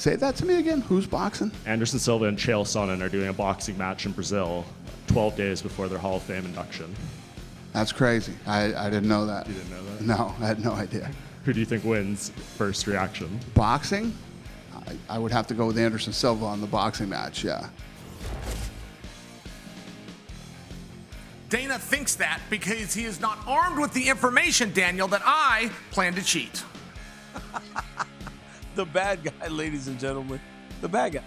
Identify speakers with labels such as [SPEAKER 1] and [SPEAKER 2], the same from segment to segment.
[SPEAKER 1] Say that to me again. Who's boxing?
[SPEAKER 2] Anderson Silva and Chael Sonnen are doing a boxing match in Brazil 12 days before their Hall of Fame induction.
[SPEAKER 1] That's crazy. I didn't know that.
[SPEAKER 2] You didn't know that?
[SPEAKER 1] No, I had no idea.
[SPEAKER 2] Who do you think wins? First reaction.
[SPEAKER 1] Boxing? I would have to go with Anderson Silva on the boxing match, yeah.
[SPEAKER 3] Dana thinks that because he is not armed with the information, Daniel, that I plan to cheat.
[SPEAKER 4] The bad guy, ladies and gentlemen. The bad guy.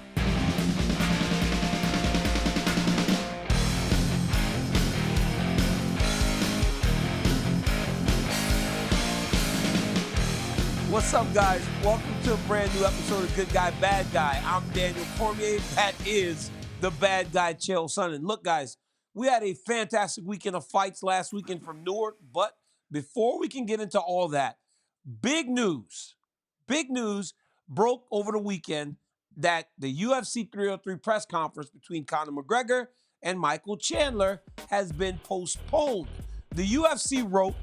[SPEAKER 4] What's up, guys? Welcome to a brand new episode of Good Guy, Bad Guy. I'm Daniel Cormier. That is the bad guy, Chael Sonnen. Look, guys, we had a fantastic weekend of fights last weekend from Newark, but before we can get into all that, big news broke over the weekend that the UFC 303 press conference between Conor McGregor and Michael Chandler has been postponed. The UFC wrote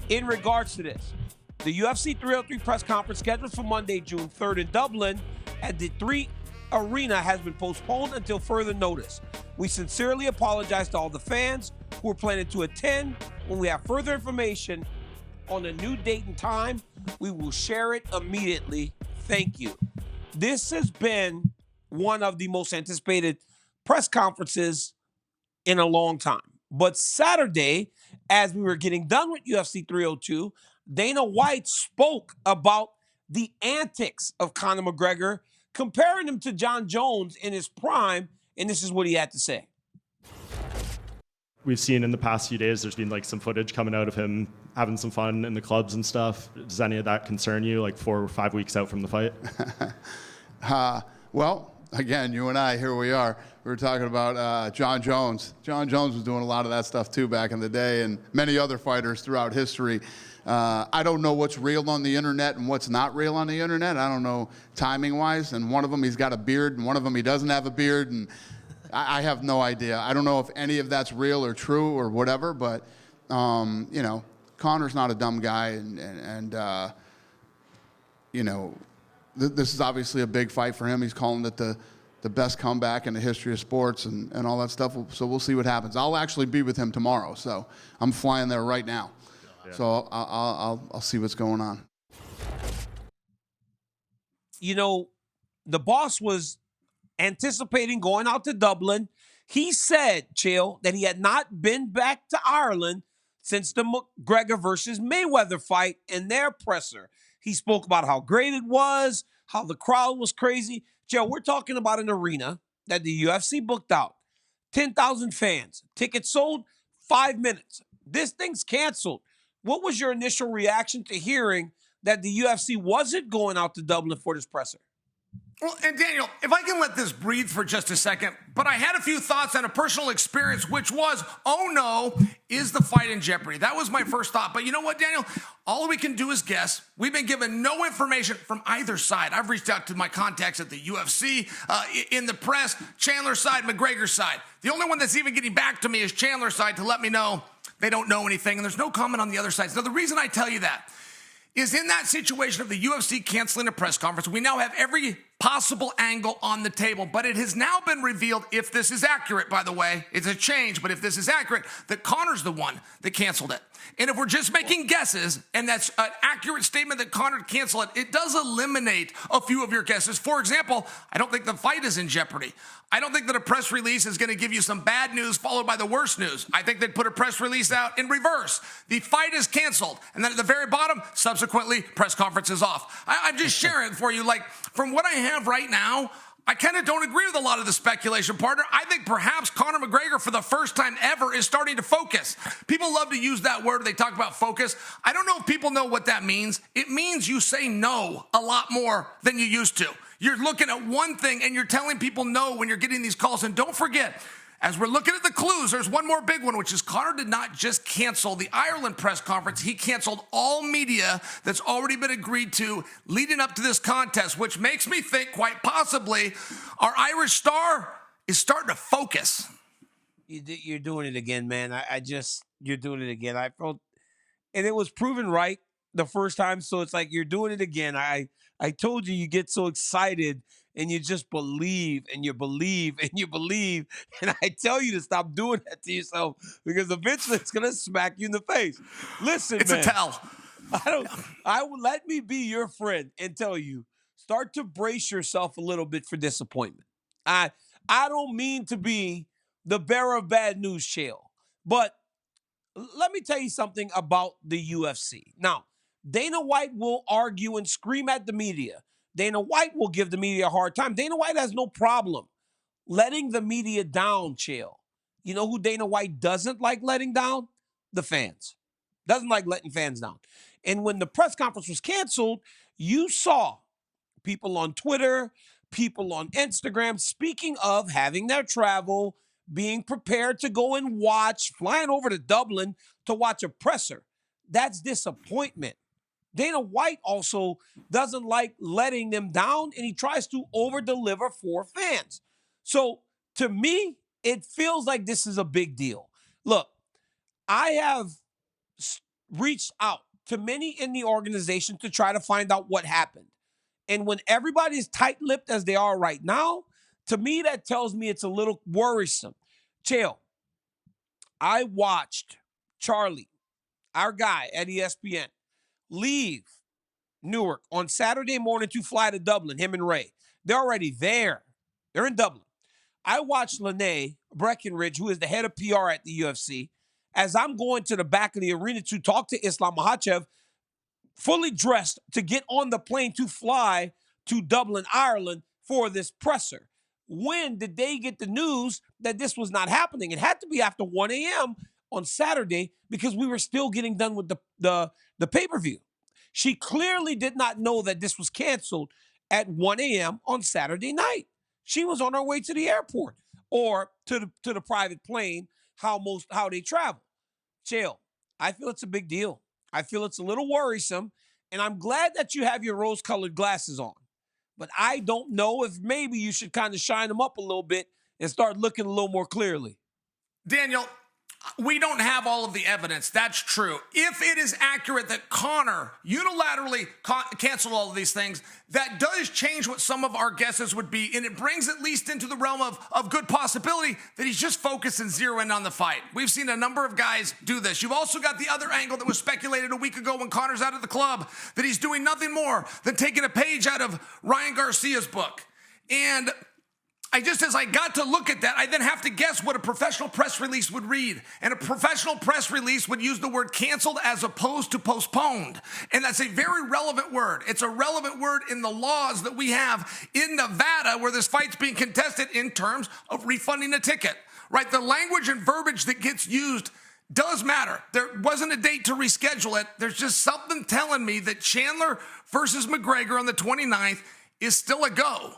[SPEAKER 4] in regards to this, the UFC 303 press conference scheduled for Monday, June 3rd in Dublin at the 3 Arena has been postponed until further notice. We sincerely apologize to all the fans who are planning to attend. When we have further information on a new date and time, we will share it immediately. Thank you. This has been one of the most anticipated press conferences in a long time. But Saturday, as we were getting done with UFC 302, Dana White spoke about the antics of Conor McGregor, comparing him to John Jones in his prime, and this is what he had to say.
[SPEAKER 2] We've seen in the past few days, there's been like some footage coming out of him having some fun in the clubs and stuff. Does any of that concern you, like 4 or 5 weeks out from the fight?
[SPEAKER 1] Well, again, you and I, here we are. We were talking about John Jones. John Jones was doing a lot of that stuff too back in the day, and many other fighters throughout history. I don't know what's real on the internet and what's not real on the internet. I don't know timing-wise. And one of them, he's got a beard, and one of them, he doesn't have a beard. And I have no idea. I don't know if any of that's real or true or whatever. But, you know, Conor's not a dumb guy. And you know, this is obviously a big fight for him. He's calling it the best comeback in the history of sports and all that stuff. So we'll see what happens. I'll actually be with him tomorrow. So I'm flying there right now. Yeah. So I'll see what's going on.
[SPEAKER 4] You know, the boss was anticipating going out to Dublin. He said, Chael, that he had not been back to Ireland since the McGregor versus Mayweather fight in their presser. He spoke about how great it was, how the crowd was crazy. Chael, we're talking about an arena that the UFC booked out. 10,000 fans. Tickets sold 5 minutes. This thing's canceled. What was your initial reaction to hearing that the UFC wasn't going out to Dublin for this presser?
[SPEAKER 3] Well, and Daniel, if I can let this breathe for just a second, but I had a few thoughts on a personal experience, which was, oh no, is the fight in jeopardy? That was my first thought. But you know what, Daniel? All we can do is guess. We've been given no information from either side. I've reached out to my contacts at the UFC, in the press, Chandler's side, McGregor's side. The only one that's even getting back to me is Chandler's side to let me know they don't know anything, and there's no comment on the other side. Now, the reason I tell you that is in that situation of the UFC canceling a press conference, we now have every possible angle on the table, but it has now been revealed, if this is accurate, by the way, it's a change, but if this is accurate, that Conor's the one that canceled it. And if we're just making guesses, and that's an accurate statement that Conor canceled it, it does eliminate a few of your guesses. For example, I don't think the fight is in jeopardy. I don't think that a press release is going to give you some bad news followed by the worst news. I think they'd put a press release out in reverse. The fight is canceled. And then at the very bottom, subsequently, press conference is off. I'm just sharing for you, like, from what I have right now, I kind of don't agree with a lot of the speculation, partner. I think perhaps Conor McGregor, for the first time ever, is starting to focus. People love to use that word. They talk about focus. I don't know if people know what that means. It means you say no a lot more than you used to. You're looking at one thing and you're telling people no when you're getting these calls. And don't forget, as we're looking at the clues, there's one more big one, which is Conor did not just cancel the Ireland press conference. He canceled all media that's already been agreed to leading up to this contest, which makes me think quite possibly our Irish star is starting to focus.
[SPEAKER 4] You're doing it again, man. You're doing it again. I felt, and it was proven right the first time, so it's like you're doing it again. I told you get so excited and you just believe and you believe and you believe, and I tell you to stop doing that to yourself because eventually it's gonna smack you in the face. Listen,
[SPEAKER 3] It's
[SPEAKER 4] man,
[SPEAKER 3] a tell.
[SPEAKER 4] I will let me be your friend and tell you, start to brace yourself a little bit for disappointment. I don't mean to be the bearer of bad news, Chael, but let me tell you something about the UFC. Now, Dana White will argue and scream at the media. Dana White will give the media a hard time. Dana White has no problem letting the media down, Chael. You know who Dana White doesn't like letting down? The fans. Doesn't like letting fans down. And when the press conference was canceled, you saw people on Twitter, people on Instagram, speaking of having their travel, being prepared to go and watch, flying over to Dublin to watch a presser. That's disappointment. Dana White also doesn't like letting them down, and he tries to over-deliver for fans. So to me, it feels like this is a big deal. Look, I have reached out to many in the organization to try to find out what happened. And when everybody's tight-lipped as they are right now, to me, that tells me it's a little worrisome. Chael, I watched Charlie, our guy at ESPN, leave Newark on Saturday morning to fly to Dublin, him and Ray. They're already there. They're in Dublin. I watched Lene Breckenridge, who is the head of PR at the UFC, as I'm going to the back of the arena to talk to Islam Makhachev, fully dressed to get on the plane to fly to Dublin, Ireland for this presser. When did they get the news that this was not happening? It had to be after 1 a.m. on Saturday because we were still getting done with the pay-per-view. She clearly did not know that this was canceled at 1 a.m. on Saturday night. She was on her way to the airport or to the private plane, how they travel. Chael, I feel it's a big deal. I feel it's a little worrisome, and I'm glad that you have your rose-colored glasses on. But I don't know if maybe you should kind of shine them up a little bit and start looking a little more clearly.
[SPEAKER 3] Daniel, we don't have all of the evidence. That's true. If it is accurate that Conor unilaterally canceled all of these things, that does change what some of our guesses would be, and it brings at least into the realm of good possibility that he's just focused and zeroing on the fight. We've seen a number of guys do this. You've also got the other angle that was speculated a week ago when Conor's out of the club, that he's doing nothing more than taking a page out of Ryan Garcia's book. And as I got to look at that, I then have to guess what a professional press release would read. And a professional press release would use the word canceled as opposed to postponed. And that's a very relevant word. It's a relevant word in the laws that we have in Nevada where this fight's being contested in terms of refunding a ticket, right? The language and verbiage that gets used does matter. There wasn't a date to reschedule it. There's just something telling me that Chandler versus McGregor on the 29th is still a go.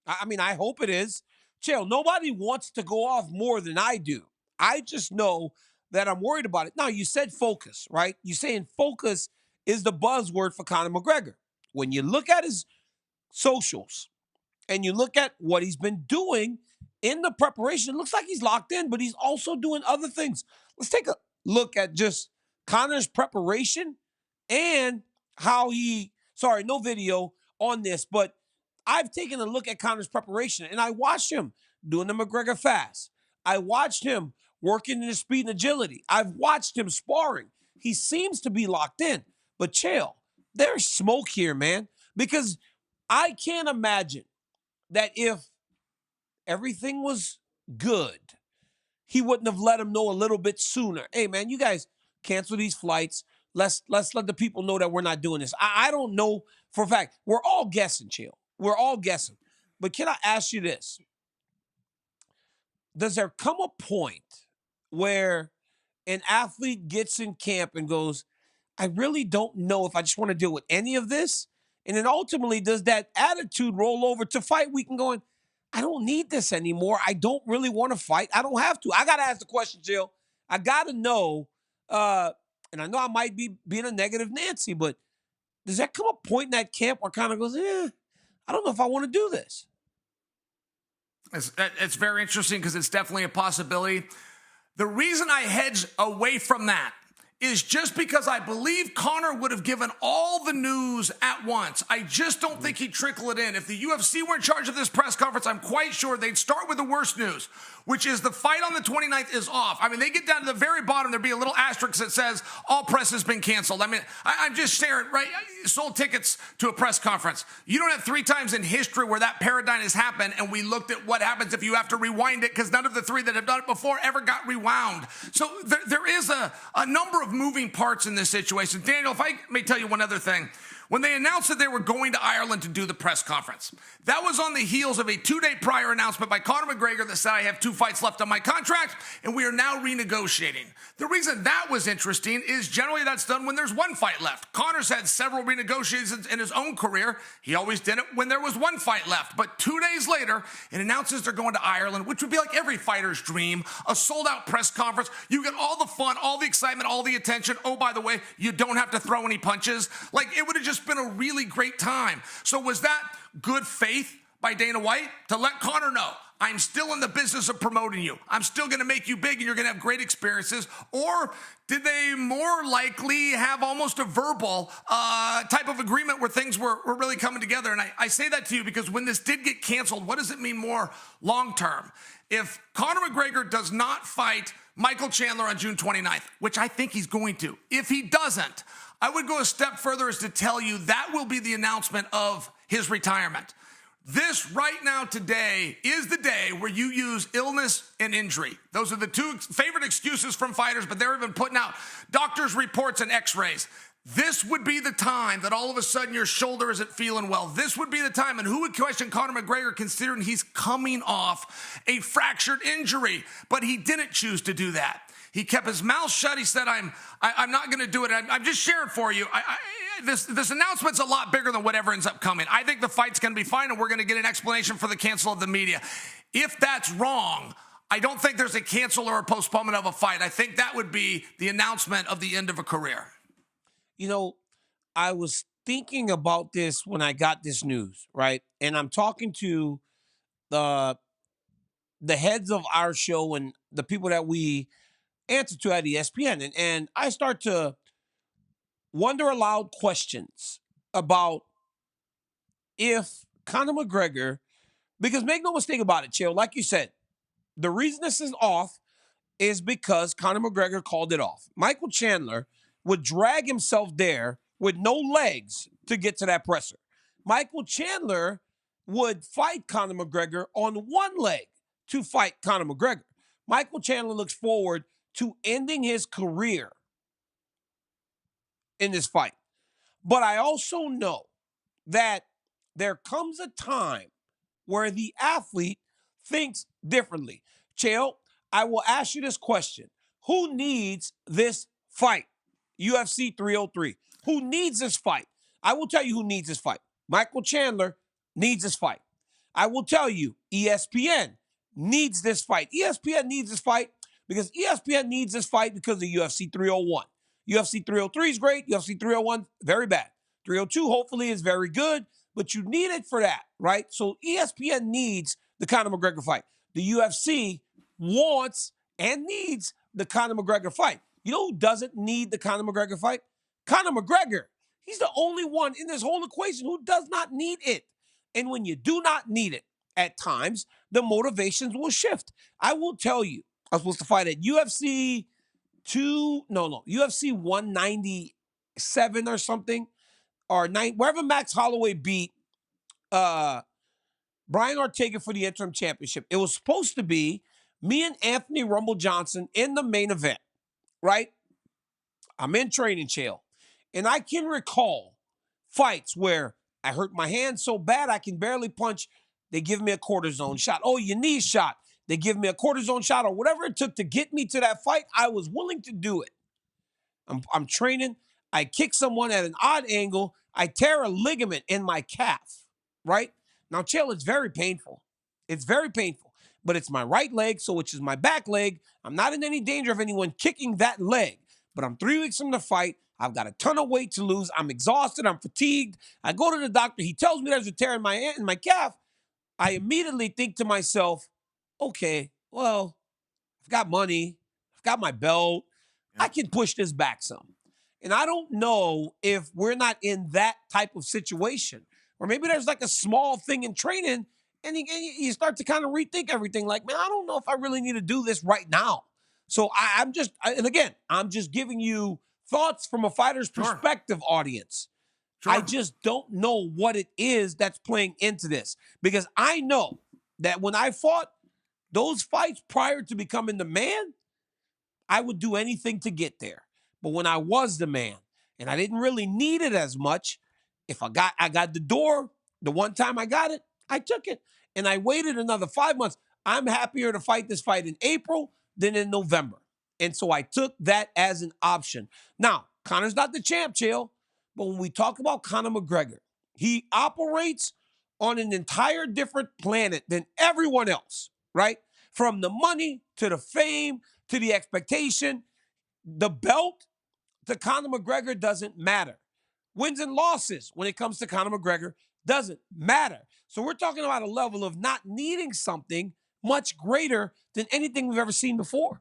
[SPEAKER 4] I mean, I hope it is. Chael, nobody wants to go off more than I do. I just know that I'm worried about it. Now, you said focus, right? You're saying focus is the buzzword for Conor McGregor. When you look at his socials and you look at what he's been doing in the preparation, it looks like he's locked in, but he's also doing other things. Let's take a look at just Conor's preparation and how no video on this, but I've taken a look at Conor's preparation, and I watched him doing the McGregor fast. I watched him working in his speed and agility. I've watched him sparring. He seems to be locked in. But Chael, there's smoke here, man, because I can't imagine that if everything was good, he wouldn't have let him know a little bit sooner. Hey, man, you guys cancel these flights. Let's let the people know that we're not doing this. I don't know for a fact. We're all guessing, Chael. We're all guessing. But can I ask you this? Does there come a point where an athlete gets in camp and goes, I really don't know if I just want to deal with any of this? And then ultimately, does that attitude roll over to fight week and going, I don't need this anymore. I don't really want to fight. I don't have to. I got to ask the question, Jill. I got to know, and I know I might be being a negative Nancy, but does that come a point in that camp where kind of goes, I don't know if I want to do this?
[SPEAKER 3] It's very interesting because it's definitely a possibility. The reason I hedge away from that is just because I believe Conor would have given all the news at once. I just don't think he'd trickle it in. If the UFC were in charge of this press conference, I'm quite sure they'd start with the worst news, which is the fight on the 29th is off. I mean, they get down to the very bottom, there'd be a little asterisk that says all press has been canceled. I mean, I'm just sharing, right? Sold tickets to a press conference. You don't have 3 times in history where that paradigm has happened, and we looked at what happens if you have to rewind it, because none of the 3 that have done it before ever got rewound. So there is a number of moving parts in this situation. Daniel, if I may tell you one other thing. When they announced that they were going to Ireland to do the press conference, that was on the heels of a 2-day prior announcement by Conor McGregor that said, I have 2 fights left on my contract, and we are now renegotiating. The reason that was interesting is generally that's done when there's 1 fight left. Conor's had several renegotiations in his own career. He always did it when there was 1 fight left. But 2 days later, it announces they're going to Ireland, which would be like every fighter's dream, a sold-out press conference. You get all the fun, all the excitement, all the attention. Oh, by the way, you don't have to throw any punches. Like, it would have just been a really great time. So was that good faith by Dana White to let Conor know, I'm still in the business of promoting you. I'm still going to make you big and you're going to have great experiences? Or did they more likely have almost a verbal type of agreement where things were really coming together? And I say that to you because when this did get canceled, what does it mean more long-term? If Conor McGregor does not fight Michael Chandler on June 29th, which I think he's going to, if he doesn't, I would go a step further as to tell you that will be the announcement of his retirement. This right now today is the day where you use illness and injury. Those are the 2 favorite excuses from fighters, but they're even putting out doctors' reports and x-rays. This would be the time that all of a sudden your shoulder isn't feeling well. This would be the time, and who would question Conor McGregor considering he's coming off a fractured injury? But he didn't choose to do that. He kept his mouth shut. He said, I'm not going to do it. I'm just sharing for you. This announcement's a lot bigger than whatever ends up coming. I think the fight's going to be fine, and we're going to get an explanation for the cancel of the media. If that's wrong, I don't think there's a cancel or a postponement of a fight. I think that would be the announcement of the end of a career.
[SPEAKER 4] You know, I was thinking about this when I got this news, right? And I'm talking to the heads of our show and the people that we answer to at ESPN. And I start to wonder aloud questions about if Conor McGregor, because make no mistake about it, Chael, like you said, the reason this is off is because Conor McGregor called it off. Michael Chandler would drag himself there with no legs to get to that presser. Michael Chandler would fight Conor McGregor on 1 leg to fight Conor McGregor. Michael Chandler looks forward to ending his career in this fight. But I also know that there comes a time where the athlete thinks differently. Chael, I will ask you this question. Who needs this fight? UFC 303. Who needs this fight? I will tell you who needs this fight. Michael Chandler needs this fight. I will tell you, ESPN needs this fight. ESPN needs this fight because ESPN needs this fight because of UFC 301. UFC 303 is great. UFC 301, very bad. 302, hopefully, is very good, but you need it for that, right? So ESPN needs the Conor McGregor fight. The UFC wants and needs the Conor McGregor fight. You know who doesn't need the Conor McGregor fight? Conor McGregor. He's the only one in this whole equation who does not need it. And when you do not need it, at times, the motivations will shift. I will tell you, I was supposed to fight at UFC 197 or something, or wherever Max Holloway beat Brian Ortega for the interim championship. It was supposed to be me and Anthony Rumble Johnson in the main event, right? I'm in training, Chael. And I can recall fights where I hurt my hand so bad I can barely punch. They give me a cortisone shot. Oh, your knee shot. They give me a cortisone shot or whatever it took to get me to that fight. I was willing to do it. I'm training. I kick someone at an odd angle. I tear a ligament in my calf, right? Now, Chael, it's very painful. It's very painful. But it's my right leg, so which is my back leg. I'm not in any danger of anyone kicking that leg. But I'm 3 weeks from the fight. I've got a ton of weight to lose. I'm exhausted. I'm fatigued. I go to the doctor. He tells me there's a tear in my calf. I immediately think to myself, okay, well, I've got money. I've got my belt. I can push this back some. And I don't know if we're not in that type of situation. Or maybe there's like a small thing in training and you start to kind of rethink everything. Like, man, I don't know if I really need to do this right now. So and again, I'm just giving you thoughts from a fighter's perspective, audience.
[SPEAKER 3] Sure.
[SPEAKER 4] I just don't know what it is that's playing into this. Because I know that when I fought those fights prior to becoming the man, I would do anything to get there. But when I was the man and I didn't really need it as much, if I got the door, the one time I got it, I took it. And I waited another 5 months. I'm happier to fight this fight in April than in November. And so I took that as an option. Now, Conor's not the champ, Chael, but when we talk about Conor McGregor, he operates on an entire different planet than everyone else, right? From the money to the fame to the expectation, the belt to Conor McGregor doesn't matter. Wins and losses when it comes to Conor McGregor doesn't matter. So we're talking about a level of not needing something much greater than anything we've ever seen before.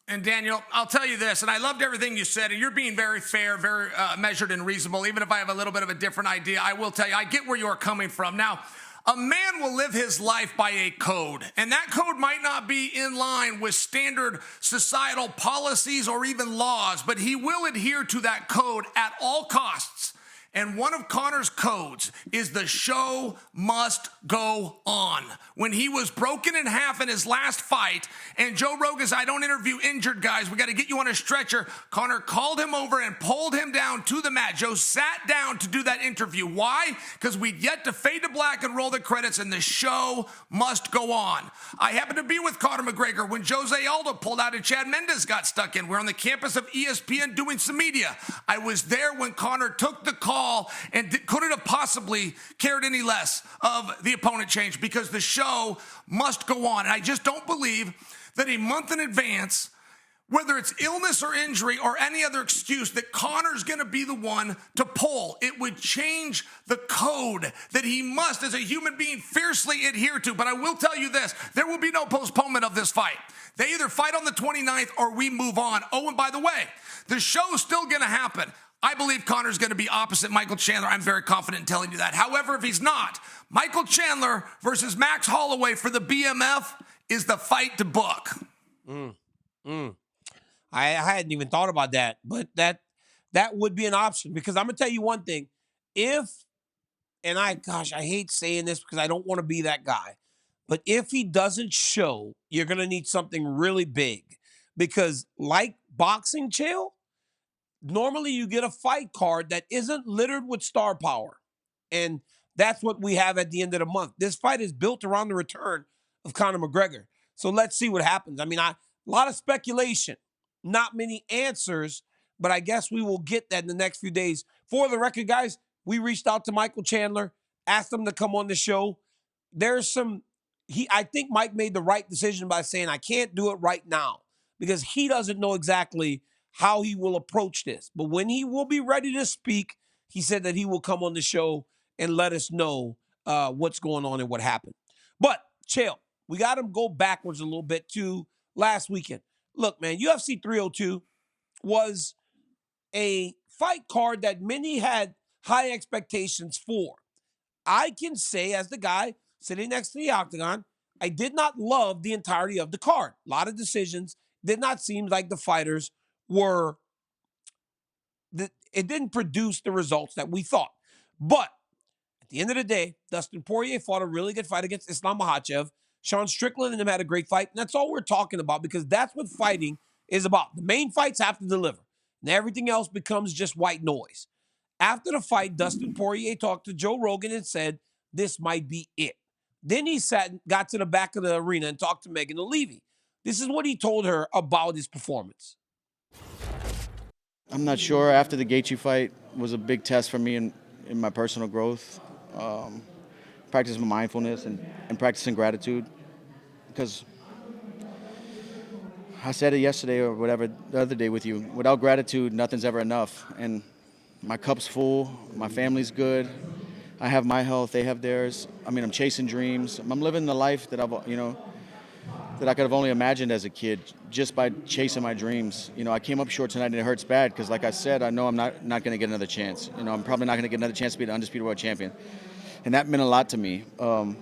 [SPEAKER 3] And Daniel, I'll tell you this, and I loved everything you said, and you're being very fair, very measured and reasonable. Even if I have a little bit of a different idea, I will tell you, I get where you're coming from. Now, a man will live his life by a code, and that code might not be in line with standard societal policies or even laws, but he will adhere to that code at all costs. And one of Conor's codes is the show must go on. When he was broken in half in his last fight, and Joe Rogan said, I don't interview injured guys, we got to get you on a stretcher, Conor called him over and pulled him down to the mat. Joe sat down to do that interview. Why? Because we'd yet to fade to black and roll the credits, and the show must go on. I happened to be with Conor McGregor when Jose Aldo pulled out and Chad Mendes got stuck in. We're on the campus of ESPN doing some media. I was there when Conor took the call and couldn't have possibly cared any less of the opponent change because the show must go on. And I just don't believe that a month in advance, whether it's illness or injury or any other excuse, that Conor's going to be the one to pull. It would change the code that he must, as a human being, fiercely adhere to. But I will tell you this, there will be no postponement of this fight. They either fight on the 29th or we move on. Oh, and by the way, the show's still going to happen. I believe Conor's going to be opposite Michael Chandler. I'm very confident in telling you that. However, if he's not, Michael Chandler versus Max Holloway for the BMF is the fight to book.
[SPEAKER 4] I hadn't even thought about that, but that would be an option because I'm going to tell you one thing. I hate saying this because I don't want to be that guy, but if he doesn't show, you're going to need something really big because like boxing, Chael, normally you get a fight card that isn't littered with star power. And that's what we have at the end of the month. This fight is built around the return of Conor McGregor. So let's see what happens. I mean, a lot of speculation, not many answers, but I guess we will get that in the next few days. For the record, guys, we reached out to Michael Chandler, asked him to come on the show. I think Mike made the right decision by saying, I can't do it right now because he doesn't know exactly how he will approach this. But when he will be ready to speak, he said that he will come on the show and let us know what's going on and what happened. But, Chael, we got to go backwards a little bit to last weekend. Look, man, UFC 302 was a fight card that many had high expectations for. I can say, as the guy sitting next to the Octagon, I did not love the entirety of the card. A lot of decisions did not seem like the fighters it didn't produce the results that we thought. But at the end of the day, Dustin Poirier fought a really good fight against Islam Makhachev. Sean Strickland and him had a great fight. And that's all we're talking about because that's what fighting is about. The main fights have to deliver. And everything else becomes just white noise. After the fight, Dustin Poirier talked to Joe Rogan and said, this might be it. Then he got to the back of the arena and talked to Megan O'Leary. This is what he told her about his performance.
[SPEAKER 5] I'm not sure. After the Gaethje fight was a big test for me in my personal growth. Practicing mindfulness and practicing gratitude. Because I said it yesterday or whatever, the other day with you, without gratitude, nothing's ever enough. And my cup's full, my family's good. I have my health, they have theirs. I mean, I'm chasing dreams. I'm living the life that that I could have only imagined as a kid just by chasing my dreams. You know, I came up short tonight and it hurts bad because, like I said, I know I'm not going to get another chance. You know, I'm probably not going to get another chance to be the undisputed world champion. And that meant a lot to me. And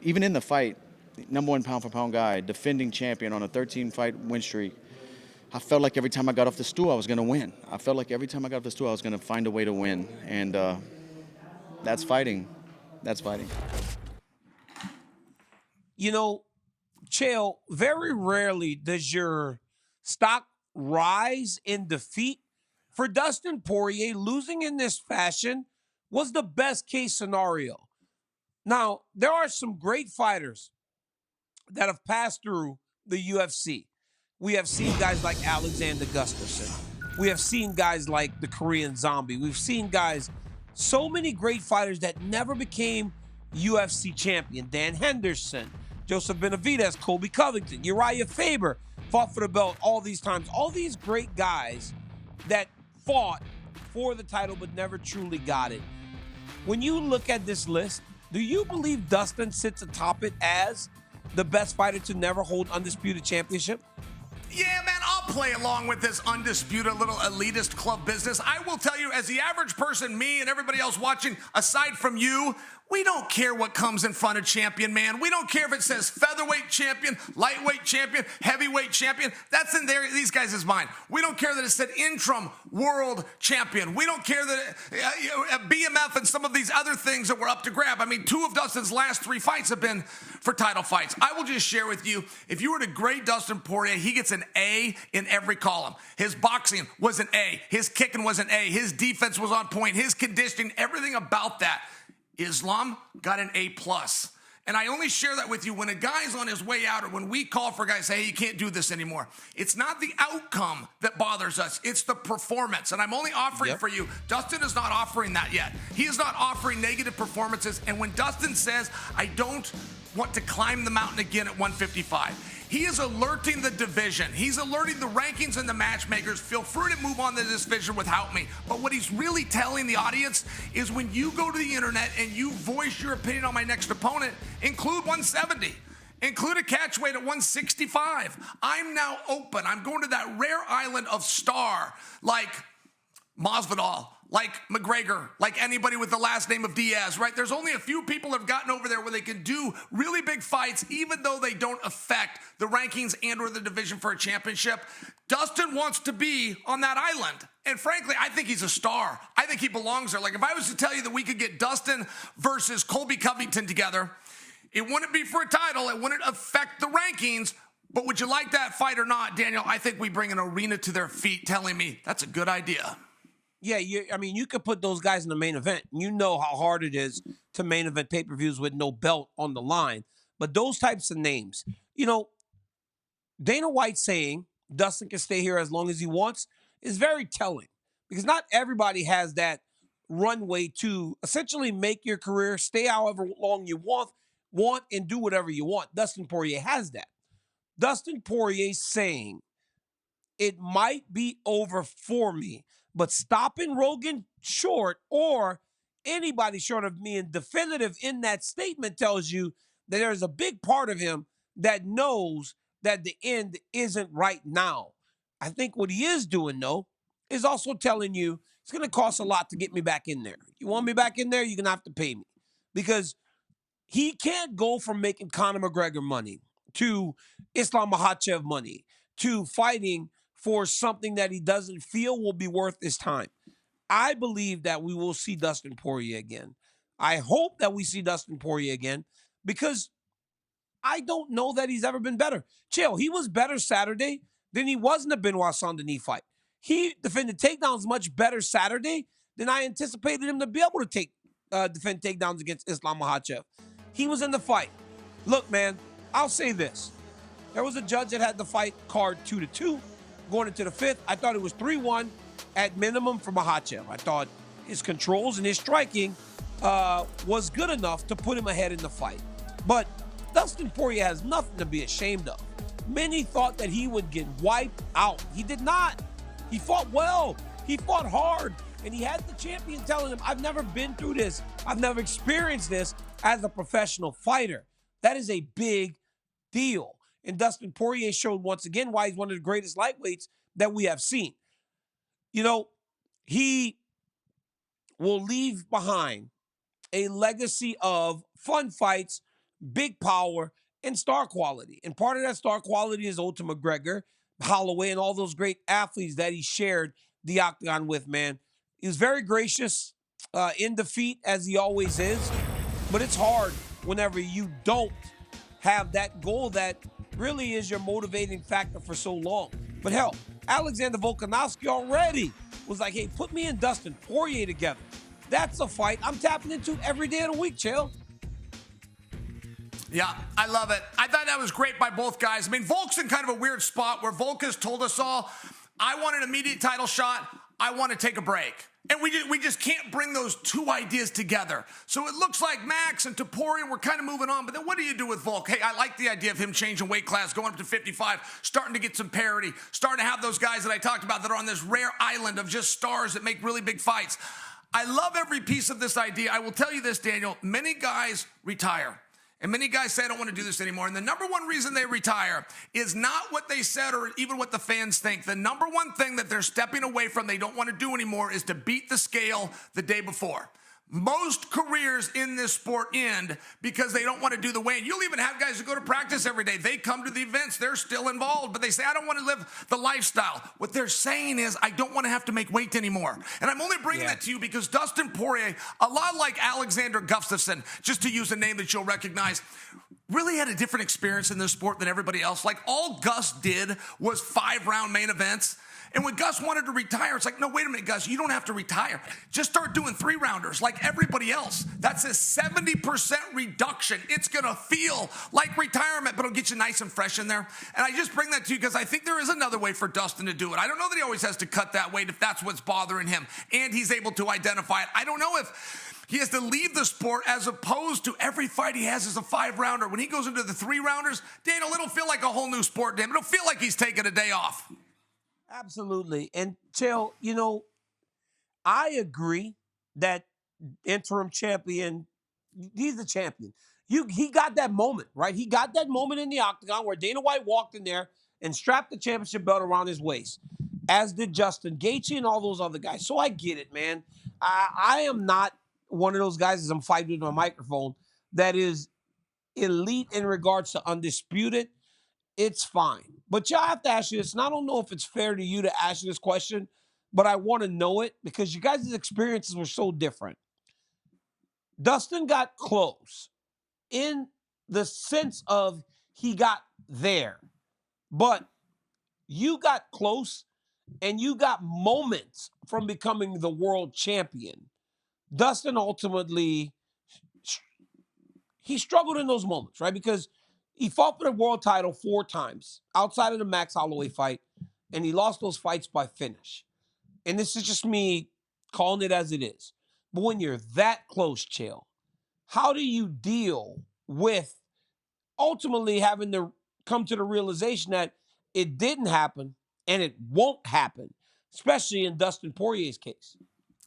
[SPEAKER 5] even in the fight, #1 pound-for-pound guy, defending champion on a 13-fight win streak, I felt like every time I got off the stool, I was going to win. I felt like every time I got off the stool, I was going to find a way to win. And that's fighting. That's fighting.
[SPEAKER 4] You know, Chael, very rarely does your stock rise in defeat. For Dustin Poirier, losing in this fashion was the best case scenario. Now, there are some great fighters that have passed through the UFC. We have seen guys like Alexander Gustafsson. We have seen guys like the Korean Zombie. We've seen guys, so many great fighters that never became UFC champion. Dan Henderson, Joseph Benavidez, Colby Covington, Uriah Faber fought for the belt all these times. All these great guys that fought for the title but never truly got it. When you look at this list, do you believe Dustin sits atop it as the best fighter to never hold undisputed championship?
[SPEAKER 3] Yeah, man, I'll play along with this undisputed little elitist club business. I will tell you, as the average person, me and everybody else watching, aside from you, we don't care what comes in front of champion, man. We don't care if it says featherweight champion, lightweight champion, heavyweight champion. That's in these guys' mind. We don't care that it said interim world champion. We don't care that BMF and some of these other things that were up to grab. I mean, 2 of Dustin's last 3 fights have been for title fights. I will just share with you, if you were to grade Dustin Poirier, he gets an A in every column. His boxing was an A. His kicking was an A. His defense was on point. His conditioning, everything about that. Islam got an A+. And I only share that with you when a guy's on his way out or when we call for guys, say, hey, you can't do this anymore. It's not the outcome that bothers us. It's the performance. And I'm only offering for you. Dustin is not offering that yet. He is not offering negative performances. And when Dustin says, I don't want to climb the mountain again at 155, he is alerting the division. He's alerting the rankings and the matchmakers. Feel free to move on to this division without me. But what he's really telling the audience is when you go to the internet and you voice your opinion on my next opponent, include 170. Include a catch weight at 165. I'm now open. I'm going to that rare island of star like Masvidal, like McGregor, like anybody with the last name of Diaz, right? There's only a few people that have gotten over there where they can do really big fights, even though they don't affect the rankings and or the division for a championship. Dustin wants to be on that island. And frankly, I think he's a star. I think he belongs there. Like if I was to tell you that we could get Dustin versus Colby Covington together, it wouldn't be for a title. It wouldn't affect the rankings. But would you like that fight or not, Daniel? I think we bring an arena to their feet telling me that's a good idea.
[SPEAKER 4] Yeah, I mean, you could put those guys in the main event. You know how hard it is to main event pay-per-views with no belt on the line. But those types of names, you know, Dana White saying Dustin can stay here as long as he wants is very telling because not everybody has that runway to essentially make your career, stay however long you want and do whatever you want. Dustin Poirier has that. Dustin Poirier saying it might be over for me, but stopping Rogan short or anybody short of being definitive in that statement tells you that there's a big part of him that knows that the end isn't right now. I think what he is doing, though, is also telling you it's going to cost a lot to get me back in there. You want me back in there, you're going to have to pay me. Because he can't go from making Conor McGregor money to Islam Makhachev money to fighting for something that he doesn't feel will be worth his time. I believe that we will see Dustin Poirier again. I hope that we see Dustin Poirier again because I don't know that he's ever been better. Chael, he was better Saturday than he was in the Benoit Saint-Denis fight. He defended takedowns much better Saturday than I anticipated him to be able to defend takedowns against Islam Makhachev. He was in the fight. Look, man, I'll say this. There was a judge that had the fight card 2-2. Going into the 5th, I thought it was 3-1 at minimum for Makhachev. I thought his controls and his striking was good enough to put him ahead in the fight. But Dustin Poirier has nothing to be ashamed of. Many thought that he would get wiped out. He did not. He fought well. He fought hard. And he had the champion telling him, I've never been through this. I've never experienced this as a professional fighter. That is a big deal. And Dustin Poirier showed once again why he's one of the greatest lightweights that we have seen. You know, he will leave behind a legacy of fun fights, big power, and star quality. And part of that star quality is owed to McGregor, Holloway, and all those great athletes that he shared the Octagon with, man. He was very gracious in defeat, as he always is. But it's hard whenever you don't have that goal that really is your motivating factor for so long. But hell, Alexander Volkanovski already was like, hey, put me and Dustin Poirier together. That's a fight I'm tapping into every day of the week, Chael.
[SPEAKER 3] Yeah, I love it. I thought that was great by both guys. I mean, Volk's in kind of a weird spot where Volk has told us all, I want an immediate title shot. I want to take a break. And we just can't bring those two ideas together. So it looks like Max and Topuria, we're kind of moving on. But then what do you do with Volk? Hey, I like the idea of him changing weight class, going up to 55, starting to get some parity, starting to have those guys that I talked about that are on this rare island of just stars that make really big fights. I love every piece of this idea. I will tell you this, Daniel, many guys retire. And many guys say, I don't want to do this anymore. And the number one reason they retire is not what they said or even what the fans think. The number one thing that they're stepping away from, they don't want to do anymore, is to beat the scale the day before. Most careers in this sport end because they don't want to do the weigh-in. You'll even have guys who go to practice every day. They come to the events. They're still involved, but they say, I don't want to live the lifestyle. What they're saying is, I don't want to have to make weight anymore. And I'm only bringing that to you because Dustin Poirier, a lot like Alexander Gustafsson, just to use a name that you'll recognize, really had a different experience in this sport than everybody else. Like, all Gus did was 5-round main events. And when Gus wanted to retire, it's like, no, wait a minute, Gus, you don't have to retire. Just start doing 3-rounders like everybody else. That's a 70% reduction. It's going to feel like retirement, but it'll get you nice and fresh in there. And I just bring that to you because I think there is another way for Dustin to do it. I don't know that he always has to cut that weight if that's what's bothering him, and he's able to identify it. I don't know if he has to leave the sport as opposed to every fight he has is a 5-rounder. When he goes into the 3-rounders, Daniel, it'll feel like a whole new sport to him. It'll feel like he's taking a day off.
[SPEAKER 4] Absolutely. And Chael, you know, I agree that interim champion, he's the champion. He got that moment, right? He got that moment in the Octagon where Dana White walked in there and strapped the championship belt around his waist, as did Justin Gaethje and all those other guys. So I get it, man. I am not one of those guys, as I'm fighting with my microphone, that is elite in regards to undisputed. It's fine. But y'all have to ask you this, and I don't know if it's fair to you to ask you this question, but I want to know it because you guys' experiences were so different. Dustin got close in the sense of he got there, but you got close and you got moments from becoming the world champion. Dustin ultimately, he struggled in those moments, right? Because he fought for the world title 4 times outside of the Max Holloway fight, and he lost those fights by finish. And this is just me calling it as it is. But when you're that close, Chael, how do you deal with ultimately having to come to the realization that it didn't happen and it won't happen, especially in Dustin Poirier's case?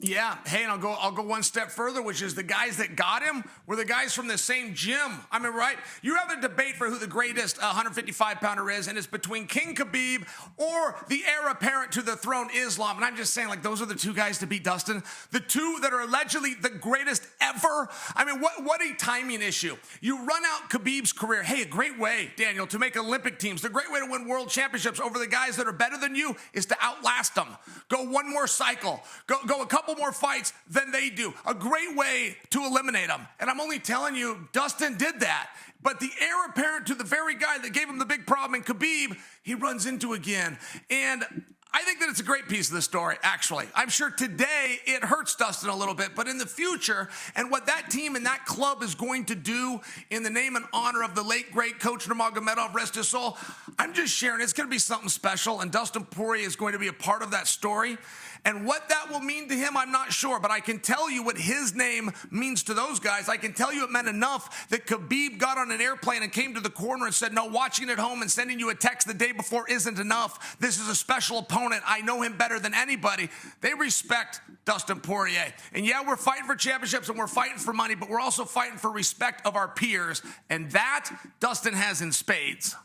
[SPEAKER 3] Yeah. Hey, and I'll go one step further, which is the guys that got him were the guys from the same gym. I mean, right? You have a debate for who the greatest 155-pounder is, and it's between King Khabib or the heir apparent to the throne, Islam. And I'm just saying, like, those are the two guys to beat Dustin. The two that are allegedly the greatest ever. I mean, what a timing issue. You run out Khabib's career. Hey, a great way, Daniel, to make Olympic teams. The great way to win world championships over the guys that are better than you is to outlast them. Go one more cycle. Go a couple more fights than they do. A great way to eliminate them. And I'm only telling you, Dustin did that. But the heir apparent to the very guy that gave him the big problem in Khabib, he runs into again. And I think that it's a great piece of the story, actually. I'm sure today it hurts Dustin a little bit, but in the future, and what that team and that club is going to do in the name and honor of the late, great Coach Nurmagomedov, rest his soul, I'm just sharing. It's going to be something special, and Dustin Poirier is going to be a part of that story. And what that will mean to him, I'm not sure, but I can tell you what his name means to those guys. I can tell you it meant enough that Khabib got on an airplane and came to the corner and said, no, watching at home and sending you a text the day before isn't enough. This is a special opponent. I know him better than anybody. They respect Dustin Poirier. And yeah, we're fighting for championships and we're fighting for money, but we're also fighting for respect of our peers. And that Dustin has in spades.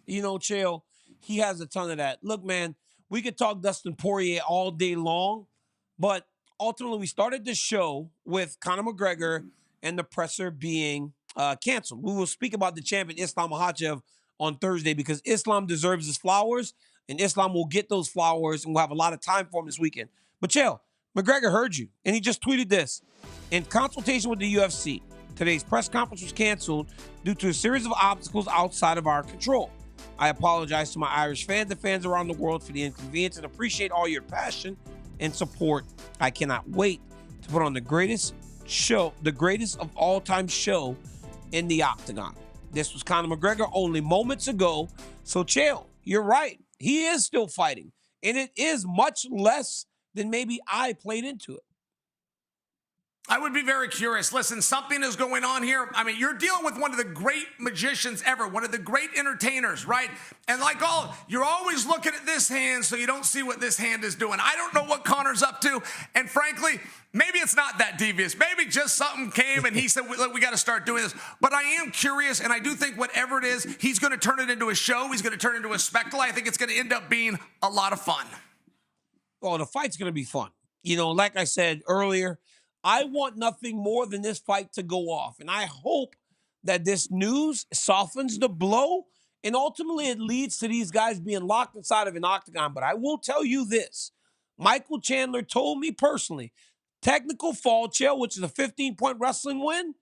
[SPEAKER 4] You know, Chael, he has a ton of that. Look, man, we could talk Dustin Poirier all day long, but ultimately we started the show with Conor McGregor and the presser being canceled. We will speak about the champion Islam Makhachev on Thursday because Islam deserves his flowers, and Islam will get those flowers, and we'll have a lot of time for him this weekend. But Chael, McGregor heard you, and he just tweeted this. In consultation with the UFC, today's press conference was canceled due to a series of obstacles outside of our control. I apologize to my Irish fans and fans around the world for the inconvenience and appreciate all your passion and support. I cannot wait to put on the greatest of all time show in the Octagon. This was Conor McGregor only moments ago. So, Chael, you're right. He is still fighting, and it is much less than maybe I played into it.
[SPEAKER 3] I would be very curious. Listen, something is going on here. I mean, you're dealing with one of the great magicians ever, one of the great entertainers, right? And like you're always looking at this hand so you don't see what this hand is doing. I don't know what Conor's up to. And frankly, maybe it's not that devious. Maybe just something came and he said, look, we got to start doing this. But I am curious, and I do think whatever it is, he's going to turn it into a show. He's going to turn it into a spectacle. I think it's going to end up being a lot of fun.
[SPEAKER 4] Oh, the fight's going to be fun. You know, like I said earlier, I want nothing more than this fight to go off. And I hope that this news softens the blow and ultimately it leads to these guys being locked inside of an octagon. But I will tell you this. Michael Chandler told me personally, technical fall, Chael, which is a 15-point wrestling win,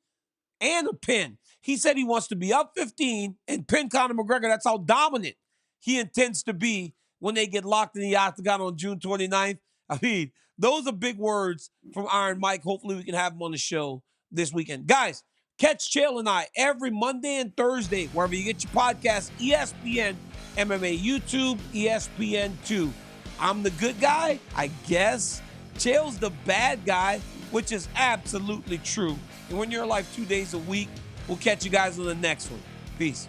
[SPEAKER 4] and a pin. He said he wants to be up 15 and pin Conor McGregor. That's how dominant he intends to be when they get locked in the octagon on June 29th. I mean, those are big words from Iron Mike. Hopefully we can have him on the show this weekend. Guys, catch Chael and I every Monday and Thursday, wherever you get your podcast, ESPN, MMA, YouTube, ESPN2. I'm the good guy, I guess. Chael's the bad guy, which is absolutely true. And when you're alive 2 days a week, we'll catch you guys on the next one. Peace.